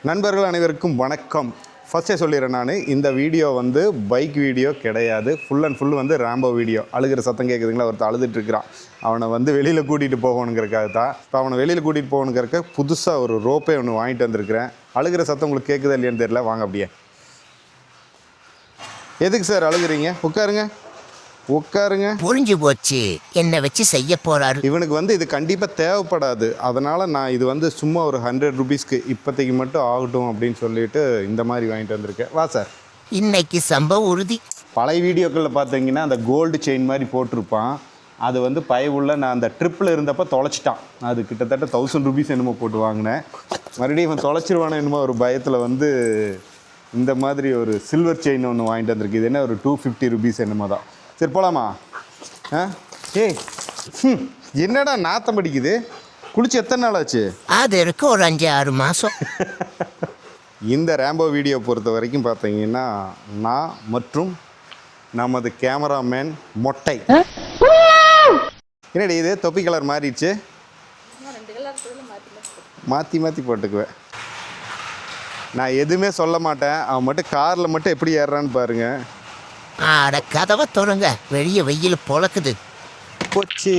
நண்பர்கள் அனைவருக்கும் வணக்கம். ஃபஸ்ட்டே சொல்லிடுறேன், நான் இந்த வீடியோ வந்து பைக் வீடியோ கிடையாது. ஃபுல் அண்ட் ஃபுல் வந்து ரேம்போ வீடியோ. அழுகிற சத்தம் கேட்குதுங்களா, ஒருத்தர் அழுதுட்டுருக்கிறான். அவனை வந்து வெளியில் கூட்டிகிட்டு போகணுங்கிறக்காக தான். இப்போ அவனை வெளியில் கூட்டிகிட்டு போகணுங்கிறக்க புதுசாக ஒரு ரோப்பே ஒன்று வாங்கிட்டு வந்திருக்கிறேன். அழுகிற சத்தம் உங்களுக்கு கேட்குதா இல்லையான்னு தெரியல. வாங்க அப்படியே. எதுக்கு சார் அழுகுறீங்க? உட்காருங்க. புரிஞ்சு போச்சு, என்ன வச்சு செய்ய போறாரு. இவனுக்கு வந்து இது கண்டிப்பாக தேவைப்படாது. அதனால் நான் இது வந்து சும்மா ஒரு 100 ருபீஸ்க்கு இப்போதைக்கு மட்டும் ஆகட்டும் அப்படின்னு சொல்லிட்டு இந்த மாதிரி வாங்கிட்டு வந்திருக்கேன். வா சார். இன்னைக்கு சம்பவம் உறுதி. பழைய வீடியோக்களில் பார்த்தீங்கன்னா அந்த கோல்டு செயின் மாதிரி போட்டிருப்பான். அது வந்து பயவுள்ள நான் அந்த ட்ரிப்பில் இருந்தப்போ தொலைச்சிட்டான். அது கிட்டத்தட்ட 1000 ருபீஸ் என்னமோ போட்டு வாங்கினேன். மறுபடியும் இவன் தொலைச்சிருவானோ என்னமோ ஒரு பயத்தில் வந்து இந்த மாதிரி ஒரு சில்வர் செயின் ஒன்று வாங்கிட்டு வந்திருக்கு. இது என்ன ஒரு 250 ருபீஸ் என்னமோ தான். சரி போகலாமா? ஏய் என்னடா நாத்தம் படிக்குது? குளிச்சு எத்தனை நாள் ஆச்சு? அது இருக்கு ஒரு 5-6 மாதம். இந்த ரேம்போ வீடியோ பொறுத்த வரைக்கும் பார்த்தீங்கன்னா நான் மற்றும் நமது கேமராமேன் மொட்டை. என்னடி இது தொப்பி கலர் மாறிடுச்சு? மாற்றி மாற்றி போட்டுக்குவேன். நான் எதுவுமே சொல்ல மாட்டேன். அவன் மட்டும் காரில் மட்டும் எப்படி ஏறுறான்னு பாருங்கள். ஆட கதவை தொடங்க, வெளியே வெயில் பொழக்குது. போச்சு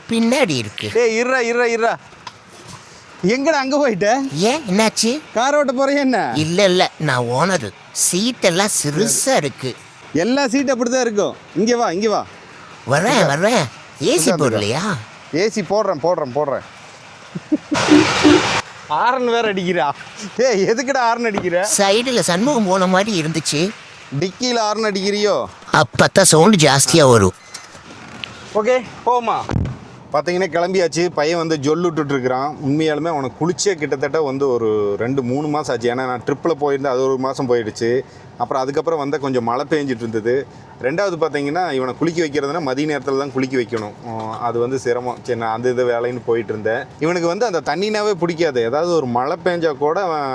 பின்னாடி இருக்கு. இருறா எங்கடா அங்கே போயிட்ட? ஏன் என்னாச்சு? கார் ஓட்ட போறியா என்ன? இல்ல நான் ஓனரு. சீட்டெல்லாம் சிறுசா இருக்கு. எல்லா சீட் அப்படிதான் இருக்கும். இங்கே வா. வரேன். ஏசி போடலையா? ஏசி போடுறேன். ஆரன் வேற அடிக்கிறா. எதுக்குடா ஆரன் அடிக்கிற? சைடுல சண்முகம் போன மாதிரி இருந்துச்சு. டிக்கியில் ஆரன் அடிக்கிறியோ? அப்பத்தான் சவுண்டு ஜாஸ்தியாக வரும். ஓகே போமா. பார்த்தீங்கன்னா கிளம்பியாச்சு. பையன் வந்து ஜொல்லுட்டுருக்கிறான். உண்மையாலுமே அவனை குளிச்சே கிட்டத்தட்ட வந்து ஒரு 2-3 மாதம் ஆச்சு. ஏன்னா நான் ட்ரிப்பில் போயிருந்தேன், அது 1 மாதம் போயிடுச்சு. அப்புறம் அதுக்கப்புறம் வந்து கொஞ்சம் மழை பெஞ்சிட்டு இருந்தது. ரெண்டாவது பார்த்தீங்கன்னா இவனை குளிக்க வைக்கிறதுனா மதிய நேரத்தில் தான் குளிக்க வைக்கணும். அது வந்து சிரமம். சரி, நான் அந்த இது வேலைன்னு போயிட்டு இருந்தேன். இவனுக்கு வந்து அந்த தண்ணினாவே பிடிக்காது. ஏதாவது ஒரு மழை பெஞ்சா கூட அவன்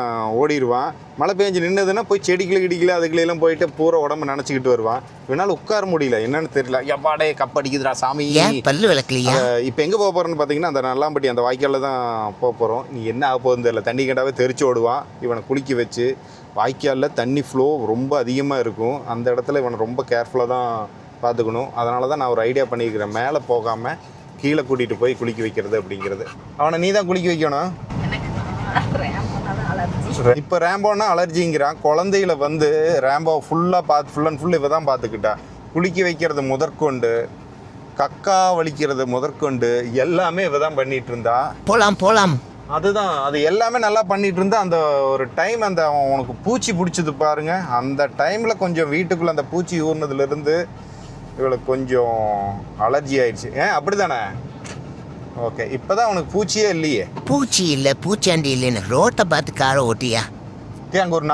ஓடிடுவான். மழை பெஞ்சு நின்னதுன்னா போய் செடிக்கிளை அதுக்குள்ளெல்லாம் போயிட்டு பூரா உடம்பு நினச்சிக்கிட்டு வருவான். இவனால் உட்கார முடியல, என்னன்னு தெரியல. எப்பாடே கப்படிக்குதுடா சாமி. பல்லு விளக்கலையா? இப்போ எங்கே போக போகிறோன்னு பார்த்தீங்கன்னா அந்த நல்லாம்பட்டி அந்த வாய்க்காலில் தான் போக போகிறோம். நீ என்ன ஆக போகுதுன்னு தெரியல. தண்ணி கேட்டாவே தெரிச்சு ஓடுவான். இவனை குளிக்க வச்சு வாய்க்காலில் தண்ணி ஃப்ளோ ரொம்ப அதிகமாக இருக்கும். அந்த இடத்துல இவனை ரொம்ப கேர்ஃபுல்லாக தான் பார்த்துக்கணும். அதனால தான் நான் ஒரு ஐடியா பண்ணியிருக்கிறேன், மேலே போகாமல் கீழே கூட்டிகிட்டு போய் குளிக்க வைக்கிறது அப்படிங்கிறது. அவனை நீ தான் குளிக்க வைக்கணும். இப்போ ரேம்போன்னா அலர்ஜிங்கிறான். குழந்தையில வந்து ரேம்போ ஃபுல் அண்ட் ஃபுல் இவ தான் பார்த்துக்கிட்டா. குளிக்க வைக்கிறது முதற்கொண்டு, கக்கா வலிக்கிறது முதற்கொண்டு எல்லாமே இவ தான் பண்ணிகிட்டு இருந்தா. போலாம். அதுதான், அது எல்லாமே நல்லா பண்ணிட்டு இருந்தா. அந்த ஒரு டைம் அந்த உனக்கு பூச்சி பிடிச்சது பாருங்க. அந்த டைமில் கொஞ்சம் வீட்டுக்குள்ளே அந்த பூச்சி ஊர்னதுலேருந்து இவளுக்கு கொஞ்சம் அலர்ஜி ஆயிடுச்சு. அப்படி தானே? ஓகே, இப்போ தான் உனக்கு பூச்சியே இல்லையே. பூச்சி இல்லை, பூச்சாண்டி இல்லைன்னு ரோட்டை பார்த்து காரை ஓட்டியா? அங்கே ஒரு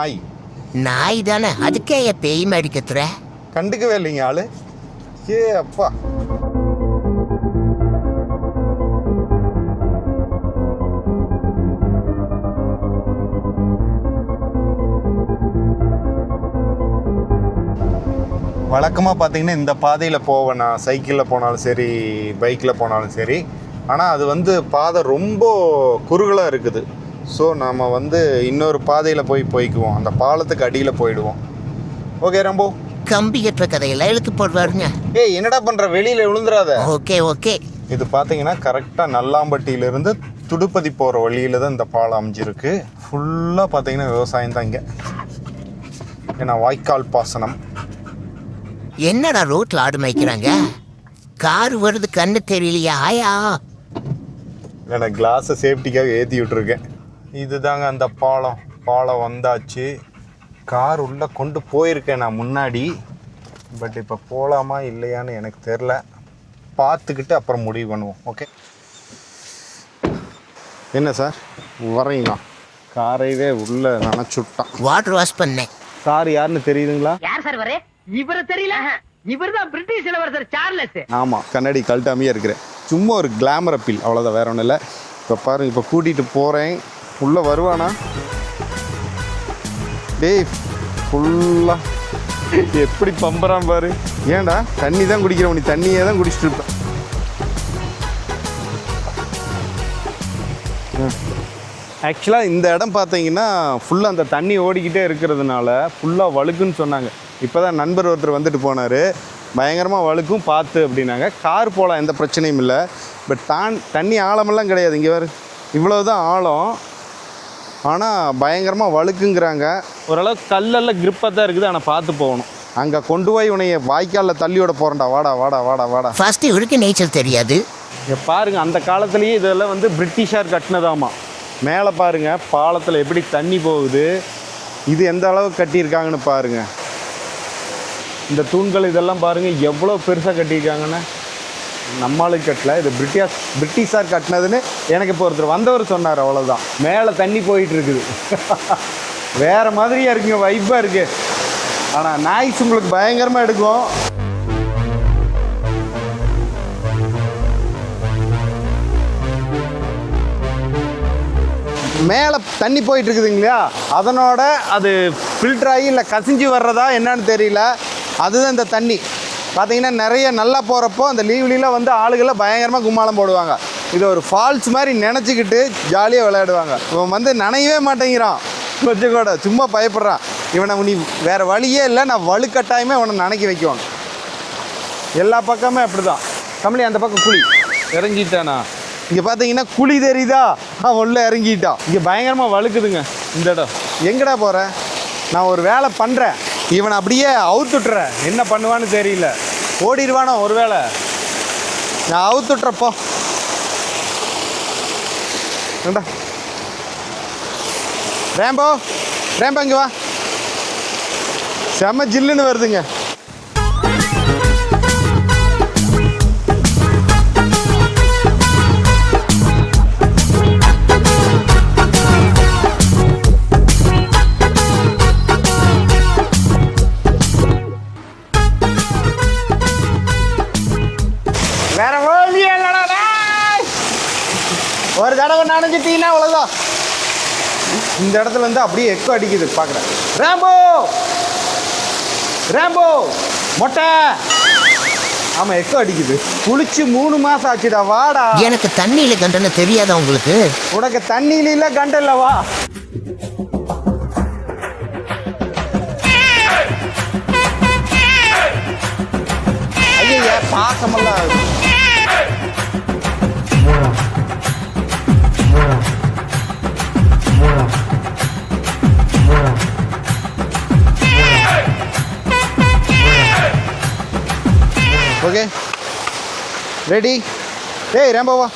நாய் தானே, அதுக்கே பேய் மாதிரி கத்துற? கண்டுக்கவே இல்லைங்க ஆளு. அப்பா, வழக்கமாக பார்த்தீங்கன்னா இந்த பாதையில் போவேன் நான். சைக்கிளில் போனாலும் சரி, பைக்கில் போனாலும் சரி. ஆனால் அது வந்து பாதை ரொம்ப குறுகலாக இருக்குது. ஸோ நம்ம வந்து இன்னொரு பாதையில் போய்க்குவோம். அந்த பாலத்துக்கு அடியில் போயிடுவோம். ஓகே ரம்போ. கம்பி கட்டுற கதையெல்லாம் இழுத்து போடுவாருங்க. என்னடா பண்ணுற? வெளியில் விழுந்துடாத. ஓகே. இது பார்த்தீங்கன்னா கரெக்டாக நல்லாம்பட்டியிலேருந்து துடுப்பதி போகிற வழியில் தான் இந்த பாலம் அமைஞ்சிருக்கு. ஃபுல்லாக பார்த்தீங்கன்னா விவசாயம் தான் இங்கே. ஏன்னா வாய்க்கால் பாசனம். என்னடா ரோட்ல ஆடு மேய்க்கிறாங்க? கார் வருது, கண்ணு தெரியலையா? ஆயா, நான் கிளாஸை சேஃப்டிக்காக ஏற்றி விட்டுருக்கேன். இதுதாங்க அந்த பாலம் வந்தாச்சு. கார் உள்ளே கொண்டு போயிருக்கேன் நான் முன்னாடி. பட் இப்போ போகலாமா இல்லையான்னு எனக்கு தெரில. பார்த்துக்கிட்டு அப்புறம் முடிவு பண்ணுவோம். ஓகே. என்ன சார் வரீங்களா? காரைவே உள்ளே நினச்சுட்டான். வாட்டர் வாஷ் பண்ணேன். சார் யாருன்னு தெரியுதுங்களா? யார் சார் வரே? இவரை தெரியல. இவர்தான் பிரிட்டிஷ் இளவரசர் சார்லஸ். ஆமாம், கண்ணாடி கழட்டாமையே இருக்கிறேன். சும்மா ஒரு கிளாமர் அப்பீல், அவ்வளோதான், வேற ஒன்றும் இல்லை. இப்போ பாருங்க, இப்போ கூட்டிகிட்டு போகிறேன். உள்ளே வருவானா? டேய் ஃபுல்லாக எப்படி பம்பறான் பாரு. ஏன்டா தண்ணி தான் குடிக்கிறவன், நீ தண்ணியே தான் குடிச்சிட்டு இருப்பேன். ஆக்சுவலாக இந்த இடம் பார்த்தீங்கன்னா ஃபுல்லாக அந்த தண்ணி ஓடிக்கிட்டே இருக்கிறதுனால ஃபுல்லாக வழுக்குன்னு சொன்னாங்க. இப்போ தான் நண்பர் ஒருத்தர் வந்துட்டு போனார், பயங்கரமாக வழுக்கும் பார்த்து அப்படின்னாங்க. கார் போகலாம், எந்த பிரச்சனையும் இல்லை. பட் தண்ணி ஆழமெல்லாம் கிடையாது. இங்கே வேறு இவ்வளோ தான் ஆழம், ஆனால் பயங்கரமாக வழுக்குங்கிறாங்க. ஓரளவுக்கு கல்லெல்லாம் கிரிப்பாக தான் இருக்குது, ஆனால் பார்த்து போகணும். அங்கே கொண்டு போய் உனைய வாய்க்காலில் தள்ளியோட போகிறேன்டா, வாடா வாடா வாடா வாடா. ஃபர்ஸ்ட் இவருக்கு நீச்சல் தெரியாது. இங்கே பாருங்கள், அந்த காலத்துலேயே இதெல்லாம் வந்து பிரிட்டிஷார் கட்டினதாமா. மேலே பாருங்கள் பாலத்தில் எப்படி தண்ணி போகுது, இது எந்த அளவுக்கு கட்டியிருக்காங்கன்னு பாருங்கள். இந்த தூண்கள் இதெல்லாம் பாருங்கள் எவ்வளோ பெருசாக கட்டியிருக்காங்கன்னு. நம்மளுக்கு கட்டல, இது பிரிட்டிஷார் கட்டினதுன்னு எனக்கு இப்போ ஒருத்தர் வந்தவர் சொன்னார், அவ்வளோதான். மேலே தண்ணி போயிட்டு இருக்குது. வேறு மாதிரியாக இருக்குங்க, வைப்பாக இருக்குது. ஆனால் நாய்ஸ் உங்களுக்கு பயங்கரமாக எடுக்கும். மேலே தண்ணி போயிட்டு இருக்குதுங்களா, அதனோட அது ஃபில்டர் ஆகி இல்லை கசிஞ்சு வர்றதா என்னன்னு தெரியல. அதுதான் இந்த தண்ணி பார்த்தீங்கன்னா நிறைய நல்லா போகிறப்போ அந்த லீவ்லாம் வந்து ஆளுகளை பயங்கரமாக கும்மாளம் போடுவாங்க. இது ஒரு ஃபால்ஸ் மாதிரி நினச்சிக்கிட்டு ஜாலியாக விளையாடுவாங்க. இவன் வந்து நனையவே மாட்டேங்கிறான், கொஞ்சம் கூட சும்மா பயப்படுறான். இவனை நீ வேறு வழியே இல்லை, நான் வலுக்கட்டாயமே இவனை நனைக்கி வைக்குவாங்க. எல்லா பக்கமே அப்படி தான். கமலி அந்த பக்கம் குழி இறங்கிட்டானா, இங்கே பார்த்தீங்கன்னா குழி தெரியுதா, உள்ள இறங்கிட்டான். இங்கே பயங்கரமாக வழுக்குதுங்க இந்த இடம். எங்கடா போகிற, நான் ஒரு வேலை பண்ணுறேன், இவனை அப்படியே அவுத்துட்றேன், என்ன பண்ணுவான்னு தெரியல. ஓடிடுவானோ ஒரு வேளை, நான் அவுத்துட்றப்போ. ஏண்டா ரேம்போ, ரேம்போ இங்கே வா, செம்ம ஜில்லுன்னு வருதுங்க. வேற வழியே இல்லடா, ஒரு தடவை நனைஞ்சிட்டீங்கன்னா அவ்வளோதான். இந்த இடத்துல இருந்து அப்படியே எக்கோ அடிக்குது பார்க்குறேன். ரேம்போ, ரேம்போ மொட்டை, ஆமாம் எக்கோ அடிக்குது. குளிச்சு 3 மாதம் ஆச்சுடா, வாடா. எனக்கு தண்ணியில் கண்டன தெரியாதா உங்களுக்கு? உனக்கு தண்ணியில இல்லை கண்டல்ல, வா. ஐயா பாசமெல்லாம் ஓகே ரெடி. ஏய் ரேம்போவா,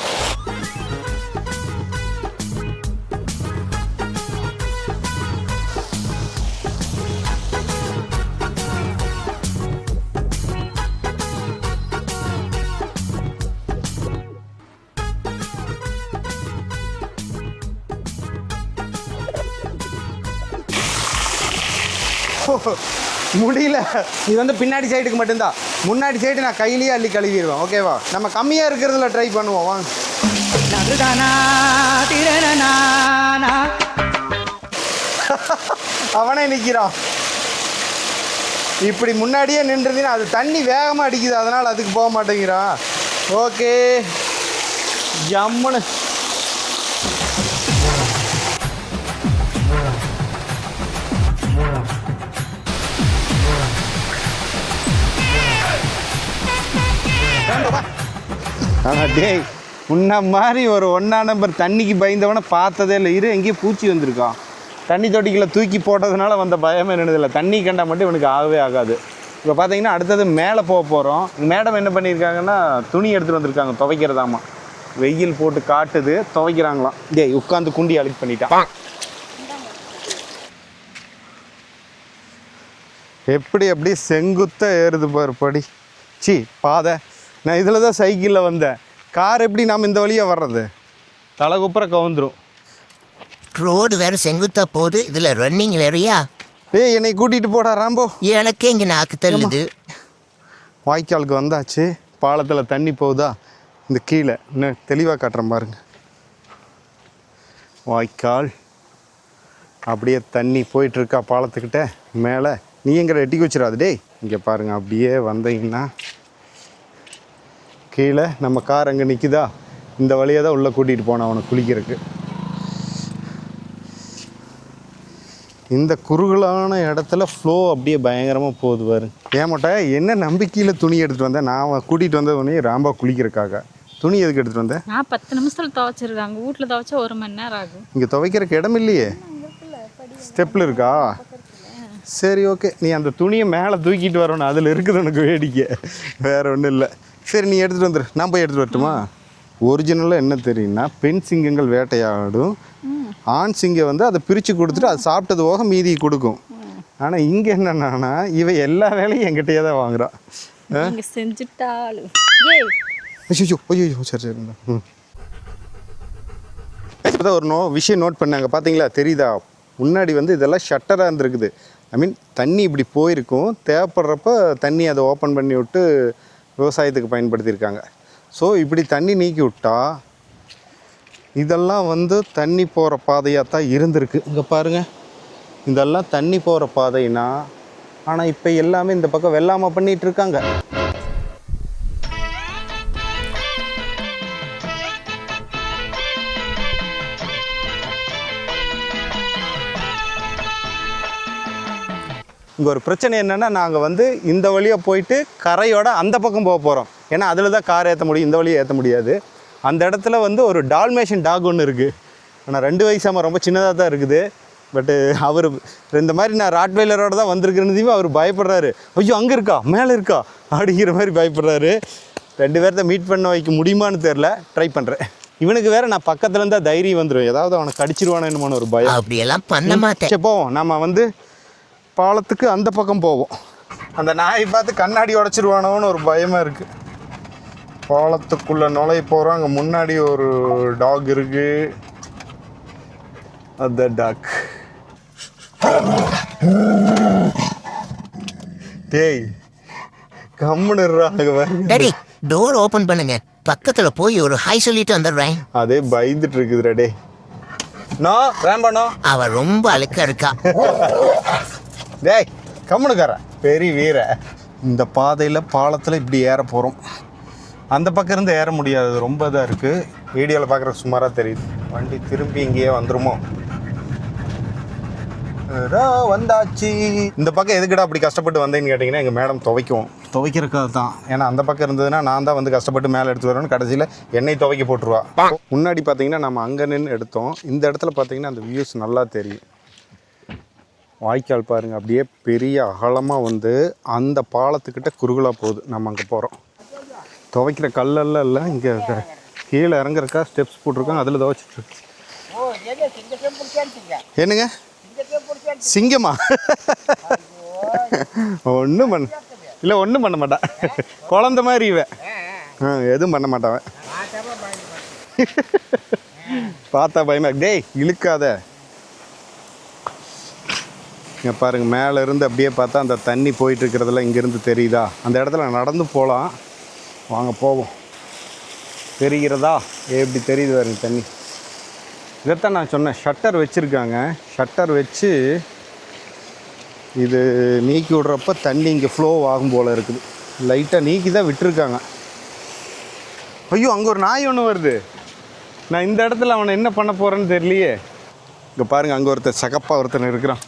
முடியல. இது வந்து பின்னாடி சைடுக்கு மட்டும்தான், முன்னாடி சைடு நான் கையிலேயே அள்ளி கழுவிடுவேன். ஓகேவா, நம்ம கம்மியாக இருக்கிறதுல ட்ரை பண்ணுவோம். வாங்க. அவனே நிற்கிறான். இப்படி முன்னாடியே நின்றுதுன்னா அது தண்ணி வேகமாக அடிக்குது, அதனால் அதுக்கு போக மாட்டேங்கிறான். ஓகே ஜம்முன்னு. ஆனால் டேய், உன்ன மாதிரி ஒரு 1ஆம் நம்பர் தண்ணிக்கு பயந்தவனை பார்த்ததே இல்லை. எங்கேயும் பூச்சி வந்திருக்கான். தண்ணி தொட்டிக்குள்ள தூக்கி போட்டதுனால வந்த பயமே என்னதில்லை. தண்ணி கண்டா மட்டும் இவனுக்கு ஆகவே ஆகாது. இப்போ பார்த்தீங்கன்னா அடுத்தது மேலே போக போகிறோம். மேடம் என்ன பண்ணியிருக்காங்கன்னா துணி எடுத்துகிட்டு வந்திருக்காங்க துவைக்கிறதாமா. வெயில் போட்டு காட்டுது, துவைக்கிறாங்களாம். டேய் உட்காந்து குண்டி அழுக்கு பண்ணிட்டான். எப்படி செங்குத்த ஏறுது பாரு படி. சி பாதை. நான் இதில் தான் சைக்கிளில் வந்தேன். கார் எப்படி நாம் இந்த வழியாக வர்றது, தலை குப்புற கவுந்துரும். ரோடு வேற செங்குத்தா போகுது, இதில் ரன்னிங் வேறையா. ஏய் என்னை கூட்டிகிட்டு போடா ராம்போ. எனக்கே இங்கே நாக்கு தள்ளுது. வாய்க்காலுக்கு வந்தாச்சு. பாலத்தில் தண்ணி போகுதா, இந்த கீழே இன்னும் தெளிவாக காட்டுறேன் பாருங்க. வாய்க்கால் அப்படியே தண்ணி போயிட்டுருக்கா பாலத்துக்கிட்ட மேலே. நீ எங்களை எட்டி வச்சிடாது டேய். இங்கே பாருங்கள், அப்படியே வந்தீங்கன்னா கீழே நம்ம கார் அங்கே நிற்குதா, இந்த வழியாக தான் உள்ளே கூட்டிகிட்டு போனேன் அவனை குளிக்கிறதுக்கு. இந்த குறுகலான இடத்துல ஃப்ளோ அப்படியே பயங்கரமாக போகுது பாரு. ஏமாட்டா என்ன நம்பிக்கையில் துணி எடுத்துகிட்டு வந்தேன். நான் கூட்டிகிட்டு வந்த உடனே ராம்பா குளிக்கிறக்காக. துணி எதுக்கு எடுத்துகிட்டு வந்தேன்? நான் 10 நிமிஷத்தில் துவைச்சிருக்காங்க. வீட்டில் துவைச்சா 1 மணி நேரம் ஆகும். இங்கே துவைக்கிறக்கு இடம் இல்லையே. ஸ்டெப்பில் இருக்கா? சரி ஓகே, நீ அந்த துணியை மேலே தூக்கிட்டு வரணும். அதில் இருக்குது உனக்கு வேடிக்கை, வேறு ஒன்றும் இல்லை. சரி நீ எடுத்துகிட்டு வந்துடு, நான் போய் எடுத்துகிட்டு வரட்டுமா? ஒரிஜினலாக என்ன தெரியும்னா, பெண் சிங்கங்கள் வேட்டையாடும், ஆண் சிங்கம் வந்து அதை பிரித்து கொடுத்துட்டு அது சாப்பிட்டது போக மீதி கொடுக்கும். ஆனால் இங்கே என்னென்னா இவன் எல்லா வேலையும் என்கிட்டயே தான் வாங்குறான். செஞ்சுட்டாலும் ஐயோ ஐயோ சரி சரி. இப்போ தான் ஒரு விஷயம் நோட் பண்ணாங்க பார்த்தீங்களா, தெரியுதா? முன்னாடி வந்து இதெல்லாம் ஷட்டராக இருந்துருக்குது. ஐ மீன் தண்ணி இப்படி போயிருக்கும், தேவைப்படுறப்ப தண்ணி அதை ஓப்பன் பண்ணி விட்டு விவசாயத்துக்கு பயன்படுத்தியிருக்காங்க. ஸோ இப்படி தண்ணி நீக்கி விட்டா இதெல்லாம் வந்து தண்ணி போகிற பாதையாக தான் இருந்திருக்கு. இங்கே பாருங்கள், இதெல்லாம் தண்ணி போகிற பாதைனா, ஆனால் இப்போ எல்லாமே இந்த பக்கம் வெள்ளாமல் பண்ணிகிட்ருக்காங்க. இங்கே ஒரு பிரச்சனை என்னென்னா, நாங்கள் வந்து இந்த வழியாக போயிட்டு கரையோட அந்த பக்கம் போக போகிறோம். ஏன்னா அதில் தான் கார் ஏற்ற முடியும், இந்த வழியை ஏற்ற முடியாது. அந்த இடத்துல வந்து ஒரு டால்மேஷன் டாக் ஒன்று இருக்குது. ஆனால் 2 வயசாமல் ரொம்ப சின்னதாக தான் இருக்குது. பட்டு அவர் இந்த மாதிரி நான் ராட்வெய்லரோட தான் வந்திருக்கிறதையுமே அவர் பயப்படுறாரு. ஐயோ அங்கே இருக்கா, மேலே இருக்கா அப்படிங்கிற மாதிரி பயப்படுறாரு. 2 பேர்த்த மீட் பண்ண வைக்க முடியுமான்னு தெரில, ட்ரை பண்ணுறேன். இவனுக்கு வேறு நான் பக்கத்தில் இருந்தால் தைரியம் வந்துடும், ஏதாவது அவனை கடிச்சிருவானு என்னமான ஒரு பயம். அப்படியெல்லாம் பண்ண மாட்டேன். சரி போவோம், நம்ம வந்து பாலத்துக்கு அந்த பக்கம் போவோம். அந்த நாயை பார்த்து கண்ணாடி உடச்சிருவானோன்னு ஒரு பயமாக இருக்குது. பாலத்துக்குள்ளே நுழைய போகிறோம். அங்கே முன்னாடி ஒரு டாக் இருக்கு. அந்த டாக் டேய் கம்முன்னு டோர் ஓபன் பண்ணுங்க, பக்கத்துல போய் ஒரு ஹாய் சொல்லிட்டு வந்துடுறேன். அதே பயந்துட்டு இருக்குதுடா. டே நோ ரேம்பானோ, அவ ரொம்ப அழுக்கா இருக்கா. டேய் கம்முனுக்கார பெரிய வீர. இந்த பாதையில் பாலத்தில் இப்படி ஏற போகிறோம். அந்த பக்கம் இருந்து ஏற முடியாது, ரொம்ப இதாக இருக்குது. வீடியோவில் பார்க்குறக்கு சுமாராக தெரியுது. வண்டி திரும்பி இங்கேயே வந்துருமோ? வந்தாச்சு. இந்த பக்கம் எதுக்கிட்ட அப்படி கஷ்டப்பட்டு வந்தேன்னு கேட்டிங்கன்னா, எங்கள் மேடம் துவைக்கிறக்காக தான். ஏன்னா அந்த பக்கம் இருந்ததுன்னா நான் தான் வந்து கஷ்டப்பட்டு மேலே எடுத்து வரணும்னு, கடைசியில் எண்ணெய் துவைக்க போட்டுருவா. முன்னாடி பார்த்தீங்கன்னா நம்ம அங்கே நின்று எடுத்தோம். இந்த இடத்துல பார்த்தீங்கன்னா அந்த வியூஸ் நல்லா தெரியும். வாய்க்கால் பாருங்கள், அப்படியே பெரிய அகலமாக வந்து அந்த பாலத்துக்கிட்ட குறுகலாக போகுது. நம்ம அங்கே போகிறோம். துவைக்கிற கல்லெல்லாம் இல்லை, இங்கே கீழே இறங்குறக்கா ஸ்டெப்ஸ் போட்டிருக்காங்க, அதில் துவைச்சிட்ருக்கு. என்னங்க சிங்கமா? ஒன்றும் ஒன்றும் பண்ண மாட்டான். குழந்த மாதிரி இவன் எதுவும் பண்ண மாட்டான். பார்த்தா பயமா. டேய் இழுக்காத. இங்கே பாருங்கள், மேலே இருந்து அப்படியே பார்த்தா அந்த தண்ணி போயிட்டு இருக்கிறதெல்லாம் இங்கேருந்து தெரியுதா? அந்த இடத்துல நடந்து போகலாம், வாங்க போவோம். தெரிகிறதா? எப்படி தெரியுது பாருங்க தண்ணி. இதைத்தான் நான் சொன்னேன், ஷட்டர் வச்சுருக்காங்க. ஷட்டர் வச்சு இது நீக்கி விட்றப்ப தண்ணி இங்கே ஃப்ளோ ஆகும் போல் இருக்குது. லைட்டாக நீக்கி தான் விட்டுருக்காங்க. ஐயோ அங்கே ஒரு நாய் ஒன்று வருது. நான் இந்த இடத்துல அவனை என்ன பண்ண போகிறேன்னு தெரியலையே. இங்கே பாருங்கள், அங்கே ஒருத்தன் இருக்கிறான்.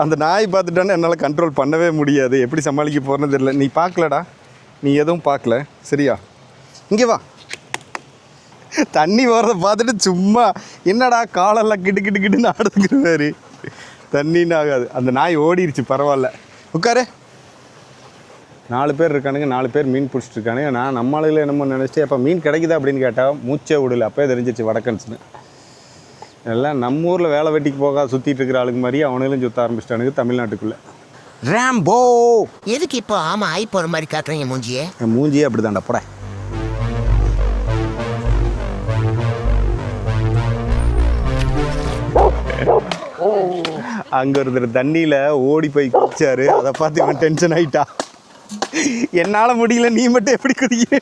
அந்த நாய் பார்த்துட்டானே என்னால் கண்ட்ரோல் பண்ணவே முடியாது. எப்படி சமாளிக்க போகிறேன்னு தெரியல. நீ பார்க்கலடா, நீ எதுவும் பார்க்கல சரியா? இங்கே வா. தண்ணி போகிறத பார்த்துட்டு சும்மா என்னடா காலெல்லாம் கிட்டுன்னு ஆடுதுங்கிற மாதிரி. தண்ணின்னு ஆகாது. அந்த நாய் ஓடிடுச்சு, பரவாயில்ல. உட்காரு. 4 பேர் இருக்கானுங்க, 4 பேர் மீன் பிடிச்சிட்டு இருக்கானுங்க. நான் நம்மளால என்னமோ நினச்சிட்டு அப்போ மீன் கிடைக்குதா அப்படின்னு கேட்டால் மூச்சே விடல. அப்போயே தெரிஞ்சிச்சு வடக்கன்ஸ்னு. எல்லாம் நம்ம ஊரில் வேலை வெட்டிக்கு போக சுற்றிட்டு இருக்கிற ஆளுக்கு மாதிரி அவனுங்களும் சுற்ற ஆரம்பிச்சிட்டானுங்க தமிழ்நாட்டுக்குள்ளே. ரேம்போ எதுக்கு இப்போ ஆமா ஆய் போகிற மாதிரி காட்டுறீங்க மூஞ்சியே? மூஞ்சியே அப்படி தான்டா போட. அங்கே ஒருத்தர் தண்ணியில் ஓடி போய் குதிச்சாரு. அதை பார்த்து இவன் டென்ஷன் ஆகிட்டா. என்னால் முடியல, நீ மட்டும் எப்படி குதிக்க?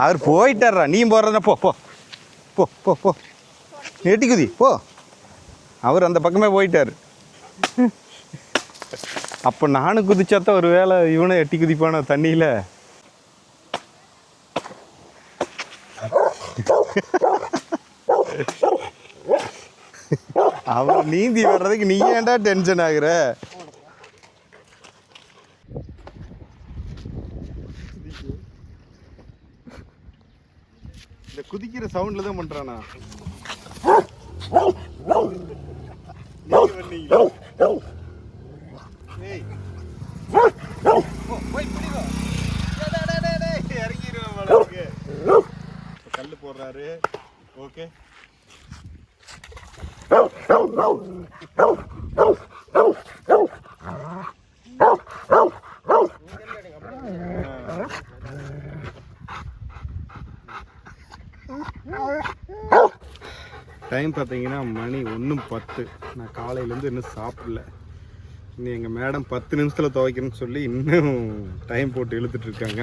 அவர் போயிட்டாரா, நீ போடுறதுனா போ போ போ போ போ எட்டி குதி போ. அவர் அந்த பக்கமே போயிட்டார். அப்போ நானும் குதிச்சாத்தான் ஒரு வேளை இவனை எட்டி குதிப்பான தண்ணியில். அவன் நீந்தி வர்றதுக்கு நீ ஏன்டா டென்ஷன் ஆகுற? இந்த குதிக்கிற சவுண்ட்ல தான் பண்றானா? கல்லு போடுறாரு. ஓகே, டைம் பார்த்தீங்கன்னா மணி 1:10. நான் காலையிலேருந்து இன்னும் சாப்பிடல. இன்னும் எங்கள் மேடம் 10 நிமிஷத்தில் துவைக்கணும்னு சொல்லி இன்னும் டைம் போட்டு இழுத்துட்ருக்காங்க.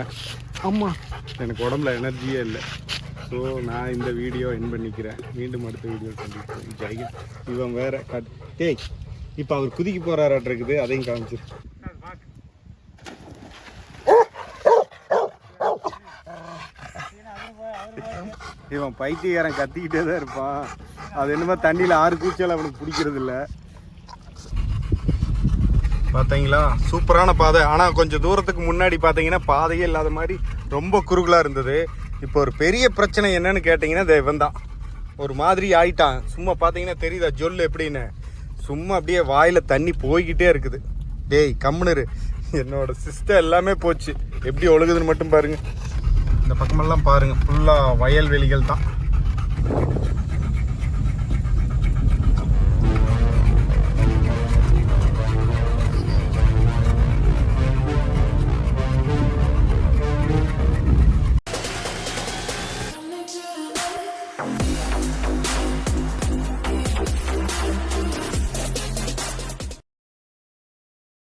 ஆமாம், எனக்கு உடம்புல எனர்ஜியே இல்லை. ஸோ நான் இந்த வீடியோ என் பண்ணிக்கிறேன். மீண்டும் அடுத்த வீடியோ சந்திப்போம். ஜெயன் இவன் வேற டேய், இப்போ அவர் குதிக்க போகிறாராட்டு இருக்குது, அதையும் காமிச்சிரு. இவன் பைத்தியக்காரன் கத்திக்கிட்டே தான் இருப்பான். அது என்னமோ தண்ணியில் 6 கூச்சல் அவனுக்கு பிடிக்கிறது இல்லை. பார்த்தீங்களா, சூப்பரான பாதை. ஆனால் கொஞ்சம் தூரத்துக்கு முன்னாடி பார்த்தீங்கன்னா பாதையே இல்லாத மாதிரி ரொம்ப குறுகலாக இருந்தது. இப்போ ஒரு பெரிய பிரச்சனை என்னன்னு கேட்டிங்கன்னா இவன் தான் ஒரு மாதிரி ஆயிட்டான். சும்மா பார்த்தீங்கன்னா தெரியுதா ஜொல்லு எப்படின்னு? சும்மா அப்படியே வாயில் தண்ணி போய்கிட்டே இருக்குது. டேய் கம்முனரு, என்னோட சிஸ்டம் எல்லாமே போச்சு. எப்படி ஒழுகுதுன்னு மட்டும் பாருங்கள். இந்த பக்கமெல்லாம் பாருங்கள், ஃபுல்லாக வயல்வெளிகள் தான்.